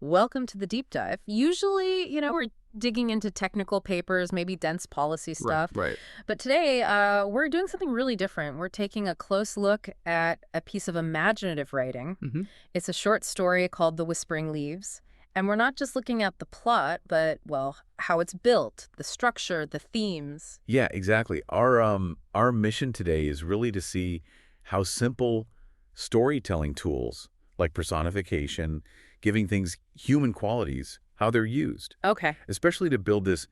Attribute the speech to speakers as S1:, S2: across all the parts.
S1: Welcome to the deep dive. Usually, we're digging into technical papers, maybe dense policy
S2: Right,
S1: stuff.
S2: right.
S1: But today, we're doing something really different. We're taking a close look at a piece of imaginative writing.
S2: hmm
S1: It's a short story called The Whispering Leaves. And we're not just looking at the plot, but, well, how it's built, the structure, the themes.
S2: Yeah, exactly. Our mission today is really to see how simple storytelling tools like personification, giving things human qualities, how they're used,
S1: Okay.
S2: especially to build this,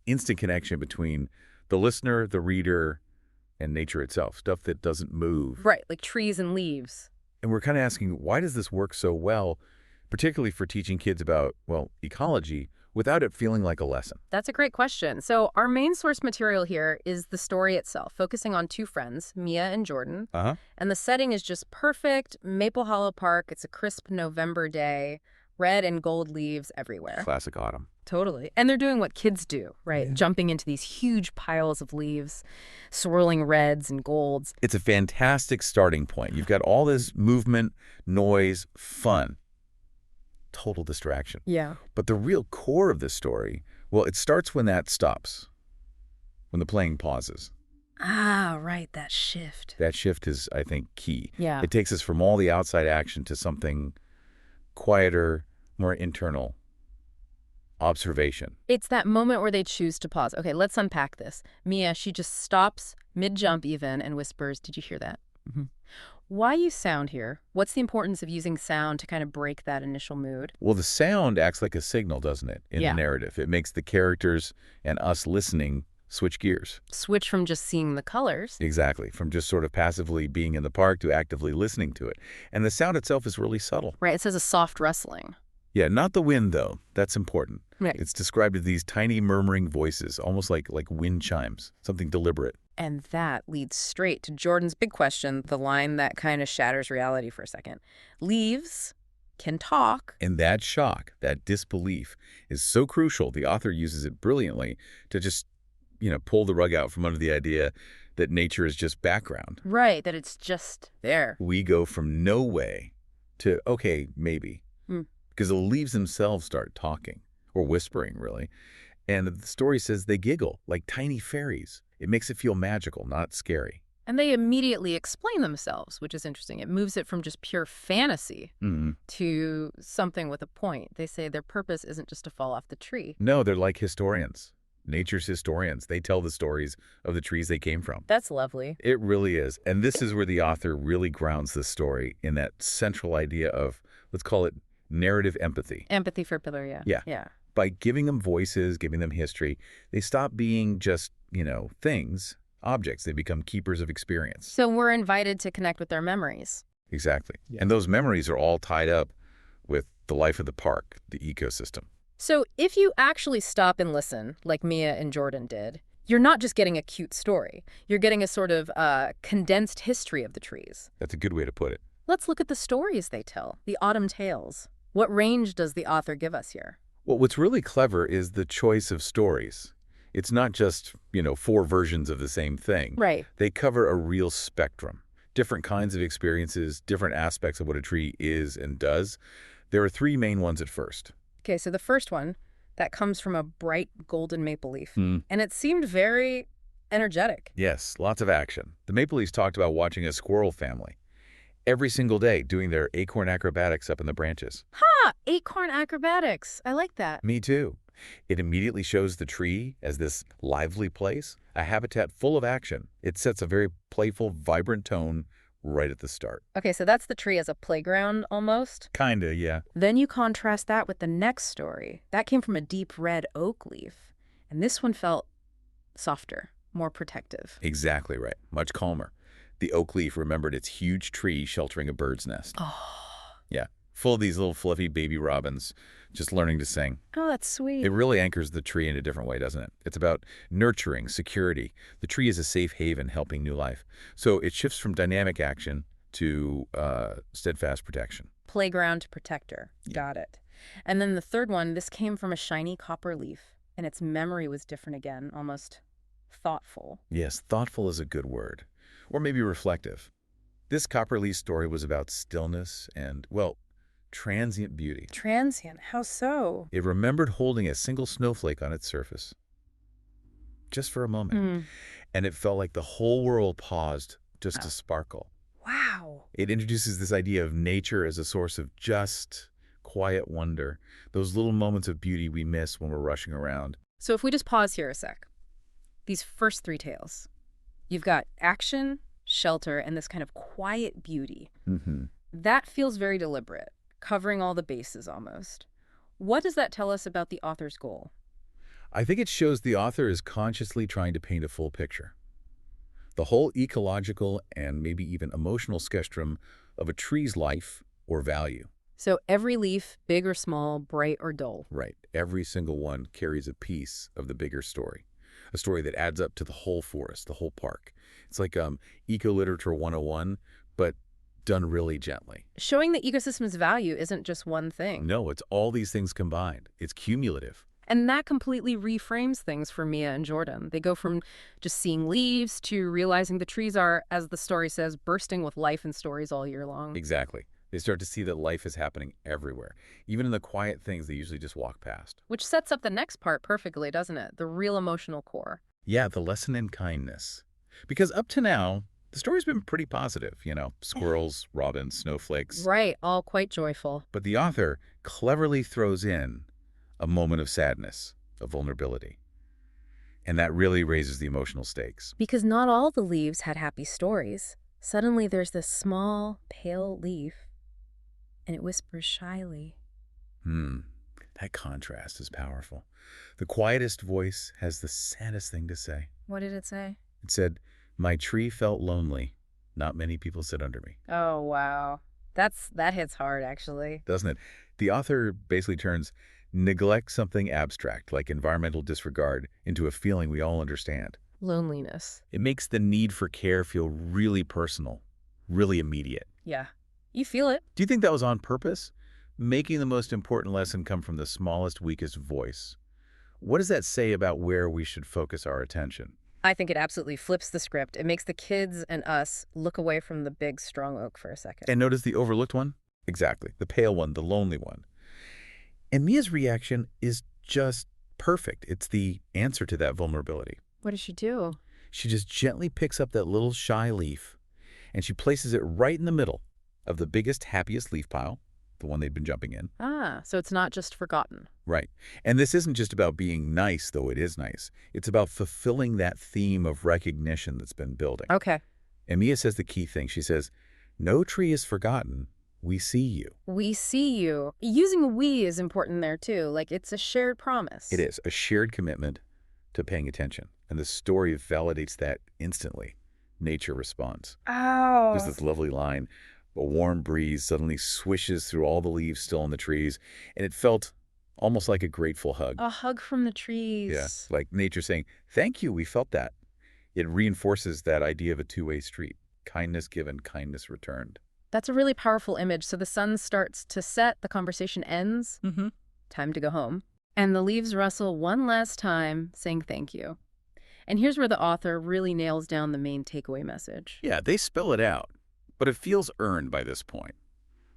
S2: instant connection between the listener, the reader, and nature itself, stuff that doesn't move.
S1: Right, like trees and leaves.
S2: And we're kind of asking, why does this work so well, particularly for teaching kids about, well, ecology without it feeling like a lesson?
S1: That's a great question. So our main source material here is the story itself, focusing on two friends, Mia and Jordan.
S2: Uh-huh.
S1: And the setting is just perfect. Maple Hollow Park. It's a crisp November day. Red and gold leaves everywhere.
S2: Classic autumn.
S1: Totally. And they're doing what kids do, right?
S2: Yeah.
S1: Jumping into these huge piles of leaves, swirling reds and golds.
S2: It's a fantastic starting point. You've got all this movement, noise, fun, total distraction.
S1: Yeah.
S2: But the real core of the story, well, it starts when that stops, when the playing pauses.
S1: Ah, right. That shift.
S2: That shift is, I think, key.
S1: Yeah.
S2: It takes us from all the outside action to something quieter, more internal observation.
S1: It's that moment where they choose to pause. Okay, let's unpack this. Mia, she just stops mid-jump even and whispers, "Did you hear that?"
S2: Mm-hmm.
S1: Why use sound here? What's the importance of using sound to kind of break that initial mood?
S2: Well, the sound acts like a signal, doesn't it, in
S1: Yeah.
S2: the narrative? It makes the characters and us listening switch gears.
S1: Switch from just seeing the colors.
S2: Exactly, from just sort of passively being in the park to actively listening to it. And the sound itself is really subtle.
S1: Right, it says a soft rustling.
S2: Yeah, not the wind, though. That's important.
S1: Right.
S2: It's described as these tiny murmuring voices, almost like wind chimes, something deliberate.
S1: And that leads straight to Jordan's big question, the line that kind of shatters reality for a second. Leaves can talk.
S2: And that shock, that disbelief, is so crucial. The author uses it brilliantly to just, pull the rug out from under the idea that nature is just background.
S1: Right, that it's just there.
S2: We go from no way to, okay, maybe. Because the leaves themselves start talking, or whispering, really. And the story says they giggle like tiny fairies. It makes it feel magical, not scary.
S1: And they immediately explain themselves, which is interesting. It moves it from just pure fantasy to something with a point. They say their purpose isn't just to fall off the tree.
S2: No, they're like historians, nature's historians. They tell the stories of the trees they came from.
S1: That's lovely.
S2: It really is. And this is where the author really grounds the story in that central idea of, let's call it, narrative empathy.
S1: Empathy for Pillar, yeah.
S2: Yeah.
S1: Yeah.
S2: By giving them voices, giving them history, they stop being just, things, objects. They become keepers of experience.
S1: So we're invited to connect with their memories.
S2: Exactly.
S1: Yeah.
S2: And those memories are all tied up with the life of the park, the ecosystem.
S1: So if you actually stop and listen, like Mia and Jordan did, you're not just getting a cute story. You're getting a sort of condensed history of the trees.
S2: That's a good way to put it.
S1: Let's look at the stories they tell, the autumn tales. What range does the author give us here?
S2: Well, what's really clever is the choice of stories. It's not just, 4 versions of the same thing.
S1: Right.
S2: They cover a real spectrum, different kinds of experiences, different aspects of what a tree is and does. There are 3 main ones at first.
S1: Okay, so the first one, that comes from a bright golden maple leaf.
S2: Hmm.
S1: And it seemed very energetic.
S2: Yes, lots of action. The Maple Leafs talked about watching a squirrel family every single day doing their acorn acrobatics up in the branches.
S1: Ha! Acorn acrobatics. I like that.
S2: Me too. It immediately shows the tree as this lively place, a habitat full of action. It sets a very playful, vibrant tone right at the start.
S1: Okay, so that's the tree as a playground almost.
S2: Kinda, yeah.
S1: Then you contrast that with the next story. That came from a deep red oak leaf. And this one felt softer, more protective.
S2: Exactly right. Much calmer. The oak leaf remembered its huge tree sheltering a bird's nest.
S1: Oh,
S2: Yeah, full of these little fluffy baby robins just learning to sing.
S1: that's sweet.
S2: It really anchors the tree in a different way, doesn't it? It's about nurturing, security. The tree is a safe haven helping new life. So it shifts from dynamic action to steadfast protection.
S1: Playground to protector.
S2: Yeah.
S1: Got it. And then the third one, this came from a shiny copper leaf. And its memory was different again, almost thoughtful.
S2: Yes, thoughtful is a good word. Or maybe reflective. This copperleaf story was about stillness and, well, transient beauty.
S1: Transient. How so?
S2: It remembered holding a single snowflake on its surface, just for a moment. And it felt like the whole world paused just to sparkle.
S1: Wow.
S2: It introduces this idea of nature as a source of just, quiet wonder, those little moments of beauty we miss when we're rushing around.
S1: So if we just pause here a sec, these first three tales, you've got action, shelter, and this kind of quiet beauty. That feels very deliberate, covering all the bases almost. What does that tell us about the author's goal?
S2: I think it shows the author is consciously trying to paint a full picture. The whole ecological and maybe even emotional spectrum of a tree's life or value.
S1: So every leaf, big or small, bright or dull.
S2: Right. Every single one carries a piece of the bigger story. A story that adds up to the whole forest, the whole park. It's like Eco-Literature 101, but done really gently.
S1: Showing the ecosystem's value isn't just one thing.
S2: No, it's all these things combined. It's cumulative.
S1: And that completely reframes things for Mia and Jordan. They go from just seeing leaves to realizing the trees are, as the story says, bursting with life and stories all year long.
S2: Exactly. They start to see that life is happening everywhere, even in the quiet things they usually just walk past.
S1: Which sets up the next part perfectly, doesn't it? The real emotional core.
S2: Yeah, the lesson in kindness. Because up to now, the story's been pretty positive, squirrels, robins, snowflakes.
S1: Right, all quite joyful.
S2: But the author cleverly throws in a moment of sadness, of vulnerability. And that really raises the emotional stakes.
S1: Because not all the leaves had happy stories. Suddenly there's this small, pale leaf, and it whispers shyly.
S2: That contrast is powerful. The quietest voice has the saddest thing to say.
S1: What did it say?
S2: It said, "My tree felt lonely. Not many people sit under me."
S1: Oh, wow. That hits hard, actually.
S2: Doesn't it? The author basically turns neglect something abstract, like environmental disregard, into a feeling we all understand.
S1: Loneliness.
S2: It makes the need for care feel really personal, really immediate.
S1: Yeah. You feel it.
S2: Do you think that was on purpose? Making the most important lesson come from the smallest, weakest voice. What does that say about where we should focus our attention?
S1: I think it absolutely flips the script. It makes the kids and us look away from the big, strong oak for a second.
S2: And notice the overlooked one? Exactly. The pale one, the lonely one. And Mia's reaction is just perfect. It's the answer to that vulnerability.
S1: What does she do?
S2: She just gently picks up that little shy leaf, and she places it right in the middle of the biggest, happiest leaf pile, the one they'd been jumping in.
S1: Ah, so it's not just forgotten.
S2: Right. And this isn't just about being nice, though it is nice. It's about fulfilling that theme of recognition that's been building.
S1: Okay.
S2: And Mia says the key thing. She says, "No tree is forgotten. We see you."
S1: We see you. Using we is important there, too. Like, it's a shared promise.
S2: It is a shared commitment to paying attention. And the story validates that instantly. Nature responds.
S1: Oh.
S2: There's this lovely line. A warm breeze suddenly swishes through all the leaves still on the trees, and it felt almost like a grateful hug.
S1: A hug from the trees.
S2: Yeah, like nature saying, "Thank you, we felt that." It reinforces that idea of a two-way street. Kindness given, kindness returned.
S1: That's a really powerful image. So the sun starts to set, the conversation ends. Time to go home. And the leaves rustle one last time, saying thank you. And here's where the author really nails down the main takeaway message.
S2: Yeah, they spell it out, but it feels earned by this point.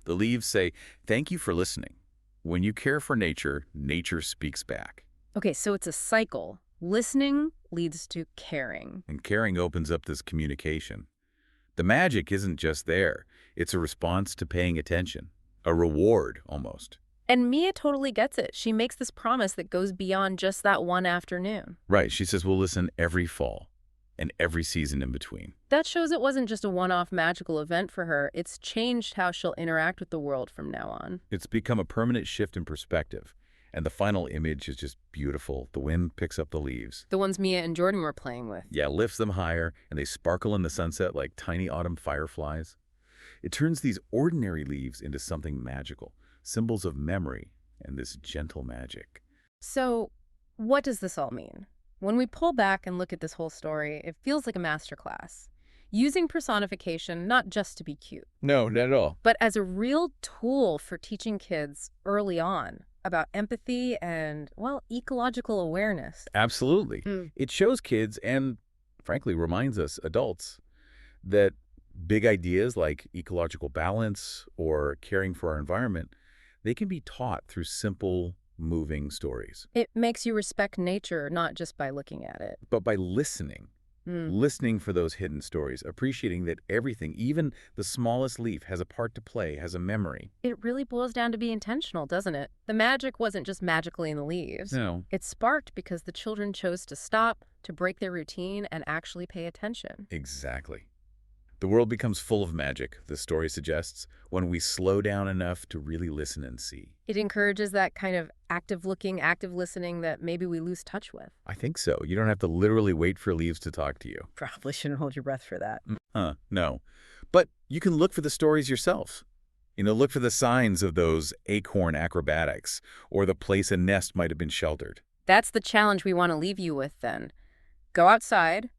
S2: The leaves say, "Thank you for listening. When you care for nature, nature speaks back."
S1: Okay, so it's a cycle. Listening leads to caring.
S2: And caring opens up this communication. The magic isn't just there. It's a response to paying attention, a reward almost.
S1: And Mia totally gets it. She makes this promise that goes beyond just that one afternoon.
S2: Right. She says we'll listen every fall and every season in between.
S1: That shows it wasn't just a one-off magical event for her. It's changed how she'll interact with the world from now on.
S2: It's become a permanent shift in perspective. And the final image is just beautiful. The wind picks up the leaves.
S1: The ones Mia and Jordan were playing with.
S2: Yeah, lifts them higher, and they sparkle in the sunset like tiny autumn fireflies. It turns these ordinary leaves into something magical, symbols of memory and this gentle magic.
S1: So, what does this all mean? When we pull back and look at this whole story, it feels like a masterclass. Using personification not just to be cute.
S2: No, not at all.
S1: But as a real tool for teaching kids early on about empathy and, well, ecological awareness.
S2: Absolutely. It shows kids and, frankly, reminds us adults that big ideas like ecological balance or caring for our environment, they can be taught through simple, moving stories.
S1: It makes you respect nature, not just by looking at it.
S2: But by listening,
S1: Hmm.
S2: listening for those hidden stories, appreciating that everything, even the smallest leaf, has a part to play, has a memory.
S1: It really boils down to be intentional, doesn't it? The magic wasn't just magically in the leaves.
S2: No.
S1: It sparked because the children chose to stop, to break their routine, and actually pay attention.
S2: Exactly. The world becomes full of magic, the story suggests, when we slow down enough to really listen and see.
S1: It encourages that kind of active looking, active listening that maybe we lose touch with.
S2: I think so. You don't have to literally wait for leaves to talk to you.
S1: Probably shouldn't hold your breath for that.
S2: No. But you can look for the stories yourself. Look for the signs of those acorn acrobatics, or the place a nest might have been sheltered.
S1: That's the challenge we want to leave you with then. Go outside,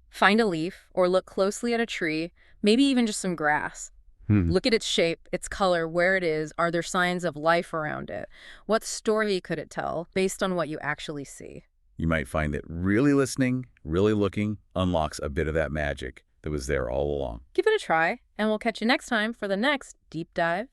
S1: find a leaf, or look closely at a tree, maybe even just some grass. Look at its shape, its color, where it is. Are there signs of life around it? What story could it tell based on what you actually see?
S2: You might find that really listening, really looking, unlocks a bit of that magic that was there all along.
S1: Give it a try, and we'll catch you next time for the next Deep Dive.